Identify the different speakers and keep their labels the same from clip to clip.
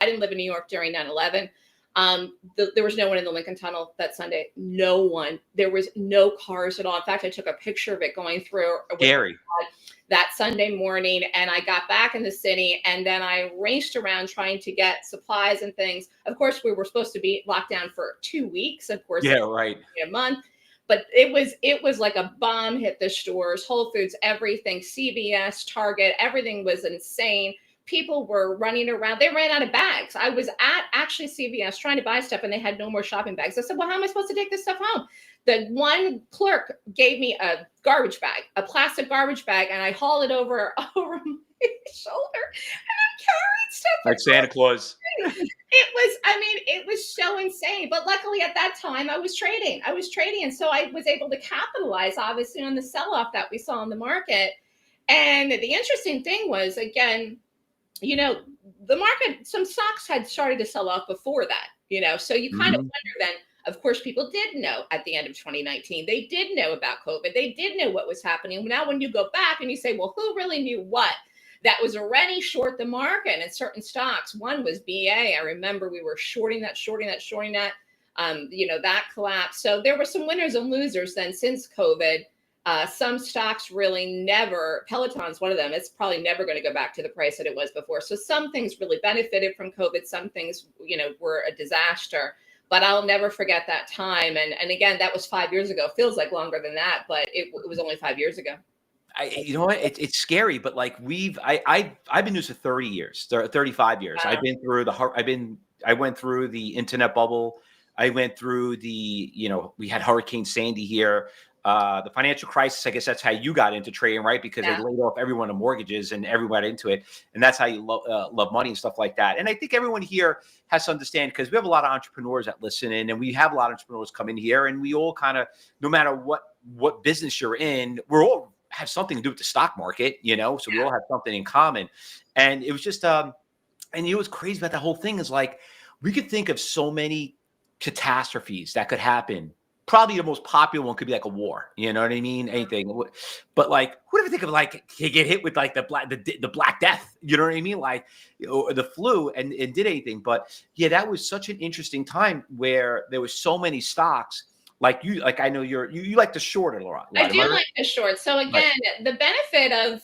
Speaker 1: I didn't live in New York during 9/11. There was no one in the Lincoln Tunnel that Sunday. No one. There was no cars at all. In fact, I took a picture of it going through
Speaker 2: Scary.
Speaker 1: that Sunday morning, and I got back in the city, and then I raced around trying to get supplies and things. Of course, we were supposed to be locked down for 2 weeks. Of course,
Speaker 2: Yeah, right.
Speaker 1: A month. But it was like a bomb hit the stores, Whole Foods, everything, CVS, Target, everything was insane. People were running around. They ran out of bags. I was at actually CVS trying to buy stuff and they had no more shopping bags. I said, well, how am I supposed to take this stuff home? The one clerk gave me a garbage bag, a plastic garbage bag, and I hauled it over my shoulder. And I'm carrying stuff
Speaker 2: like Santa Claus.
Speaker 1: It was so insane. But luckily at that time I was trading. And so I was able to capitalize obviously on the sell-off that we saw in the market. And the interesting thing was, again, the market, some stocks had started to sell off before that, so you kind of wonder then, of course, people did know at the end of 2019, they did know about COVID. They did know what was happening. Now, when you go back and you say, well, who really knew what? That was already short the market and certain stocks. One was BA. I remember we were shorting that, that collapsed. So there were some winners and losers then since COVID. Some stocks really never, Peloton's one of them. It's probably never going to go back to the price that it was before. So some things really benefited from COVID. Some things, were a disaster. But I'll never forget that time. And again, that was 5 years ago. Feels like longer than that, but it was only 5 years ago.
Speaker 2: You know what? It's scary, but like I've been doing this for 30 years, 35 years.
Speaker 1: Wow.
Speaker 2: I've been through I went through the internet bubble. I went through we had Hurricane Sandy here, the financial crisis. I guess that's how you got into trading, right? Because they laid off everyone on mortgages and everyone into it. And that's how you love money and stuff like that. And I think everyone here has to understand, because we have a lot of entrepreneurs that listen in, and we have a lot of entrepreneurs come in here, and we all kind of, no matter what business you're in, we're all have something to do with the stock market, so we all have something in common. And it was just, and what's crazy about that whole thing is, like, we could think of so many catastrophes that could happen. Probably the most popular one could be like a war, you know what I mean? Anything. But like, who ever think of like to get hit with like the Black Death, you know what I mean? Like, the flu and did anything. But yeah, that was such an interesting time where there was so many stocks. Like I know you like to short a lot.
Speaker 1: I do like to short. So again, the benefit of,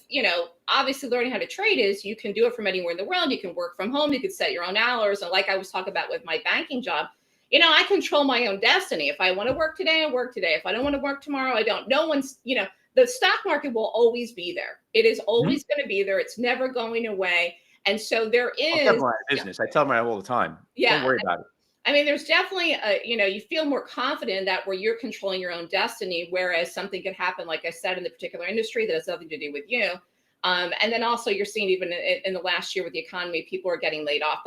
Speaker 1: obviously learning how to trade is you can do it from anywhere in the world. You can work from home. You can set your own hours. And like I was talking about with my banking job, I control my own destiny. If I want to work today, I work today. If I don't want to work tomorrow, I don't. No one's, the stock market will always be there. It is always going to be there. It's never going away. And so there is
Speaker 2: business. I tell them all the time.
Speaker 1: Yeah.
Speaker 2: Don't worry about it.
Speaker 1: There's definitely you feel more confident that where you're controlling your own destiny, whereas something could happen, like I said, in the particular industry that has nothing to do with you. And then also you're seeing even in the last year with the economy, people are getting laid off.